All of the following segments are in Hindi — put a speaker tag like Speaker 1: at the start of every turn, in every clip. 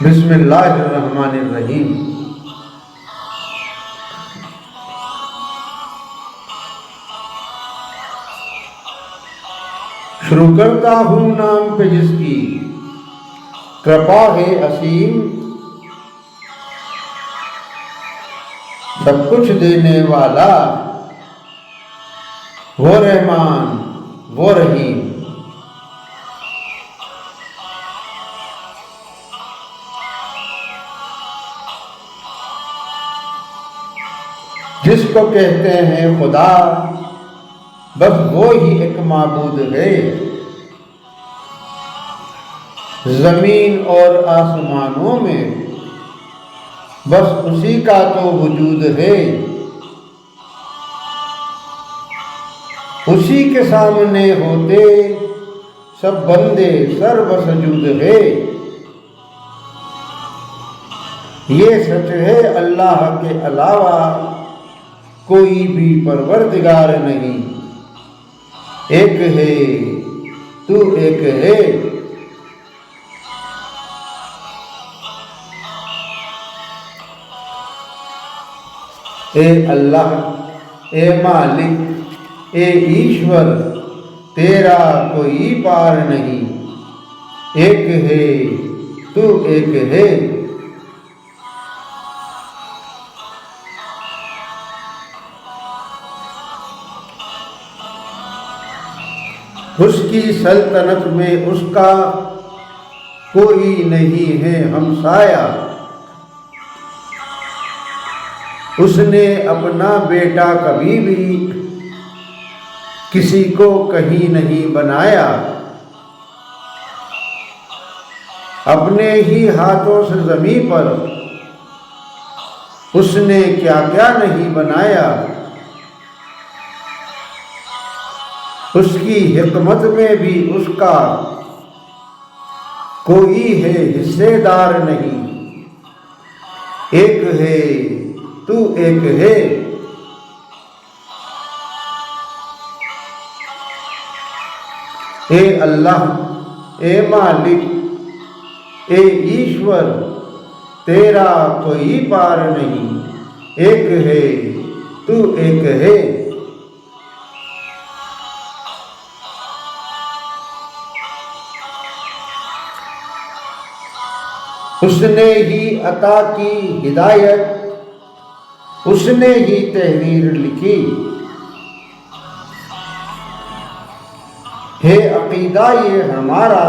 Speaker 1: बिस्मिल्लाहिर्रहमानिर्रहीम। शुरू करता हूँ नाम पे जिसकी कृपा है असीम, सब कुछ देने वाला वो रहमान वो रहीम। जिसको कहते हैं खुदा बस वो ही एक माबूद है, जमीन और आसमानों में बस उसी का तो वजूद है। उसी के सामने होते सब बंदे सर्वसजूद है। ये सच है अल्लाह के अलावा कोई भी परवरदिगार नहीं, एक है तू एक है। ए अल्लाह, ए मालिक, ए ईश्वर, तेरा कोई पार नहीं, एक है तू एक है। उसकी सल्तनत में उसका कोई नहीं है हमसाया। उसने अपना बेटा कभी भी किसी को कहीं नहीं बनाया। अपने ही हाथों से ज़मीन पर उसने क्या क्या नहीं बनाया। उसकी हिकमत में भी उसका कोई है हिस्सेदार नहीं, एक है तू एक है। ए अल्लाह, ए मालिक, ए ईश्वर, तेरा कोई पार नहीं, एक है तू एक है। उसने ही अता की हिदायत, उसने ही तहरीर लिखी है। अकीदा ये हमारा,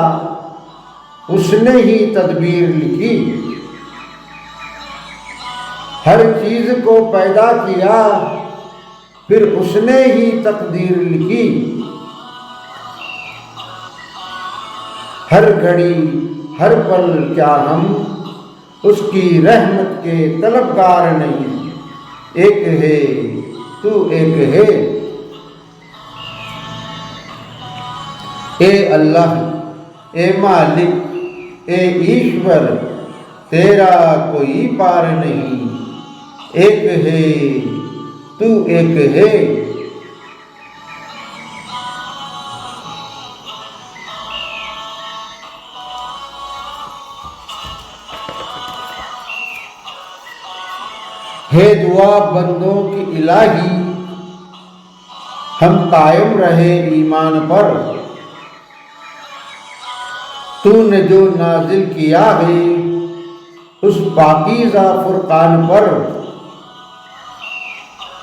Speaker 1: उसने ही तदबीर लिखी। हर चीज को पैदा किया फिर उसने ही तकदीर लिखी। हर घड़ी हर पल क्या हम उसकी रहमत के तलबगार नहीं, एक है तू एक है। ए अल्लाह, ए मालिक, ए ईश्वर, तेरा कोई पार नहीं, एक है तू एक है। हे दुआ बंदों की इलाही, हम कायम रहे ईमान पर। तूने जो नाजिल किया है उस पाकीज़ा फुरकान पर,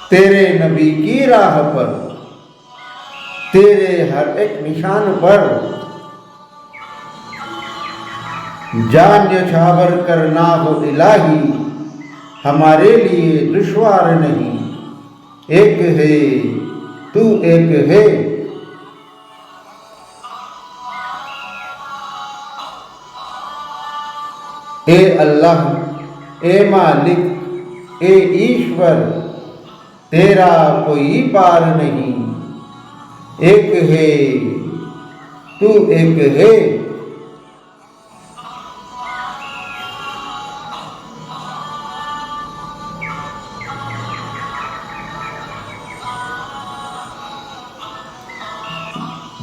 Speaker 1: तेरे नबी की राह पर, तेरे हर एक निशान पर। जान न्यौछावर करना हो इलाही, हमारे लिए दुश्वार नहीं, एक है तू एक है। ए अल्लाह, ए मालिक, ए ईश्वर, तेरा कोई पार नहीं, एक है तू एक है।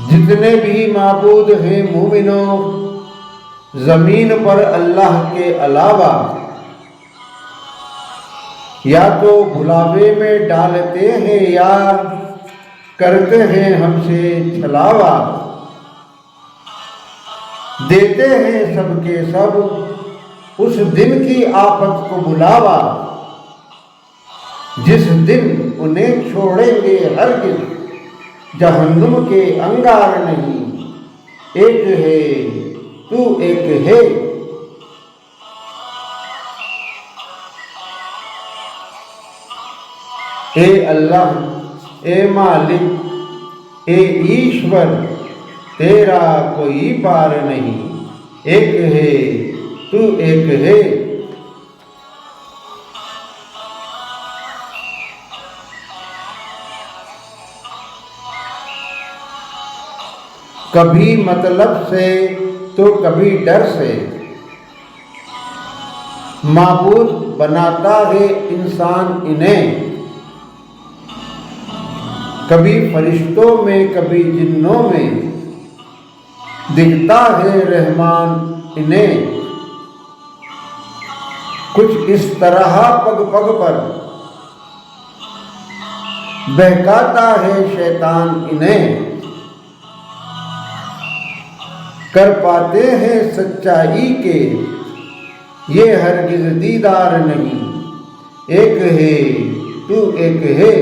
Speaker 1: जितने भी माबूद हैं मोमिनों, जमीन पर अल्लाह के अलावा या तो भुलावे में डालते हैं या करते हैं हमसे छलावा। देते हैं सबके सब उस दिन की आफत को बुलावा, जिस दिन उन्हें छोड़ेंगे हरगिज़ जहन्नुम के अंगार नहीं। एक है तू एक है। ए अल्लाह, ए मालिक, ए ईश्वर, तेरा कोई पार नहीं। एक है तू एक है। कभी मतलब से तो कभी डर से माबूद बनाता है इंसान इन्हें। कभी फरिश्तों में कभी जिन्नों में दिखता है रहमान इन्हें। कुछ इस तरह पग पग पर बहकाता है शैतान इन्हें। कर पाते हैं सच्चाई के ये हरगिज़ दीदार नहीं। एक है तू एक है।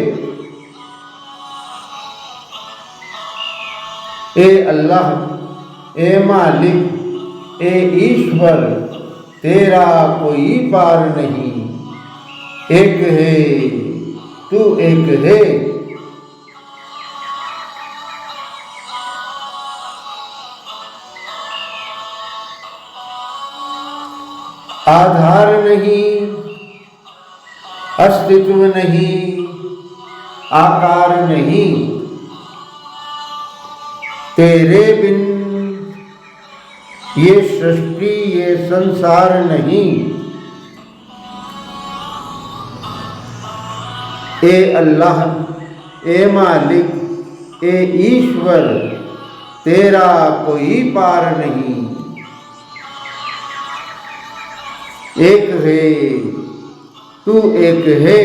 Speaker 1: ए अल्लाह, ए मालिक, ए ईश्वर, तेरा कोई पार नहीं। एक है तू एक है। आधार नहीं, अस्तित्व नहीं, आकार नहीं, तेरे बिन ये सृष्टि ये संसार नहीं। ए अल्लाह, ए मालिक, ए ईश्वर, तेरा कोई पार नहीं। एक है तू एक है।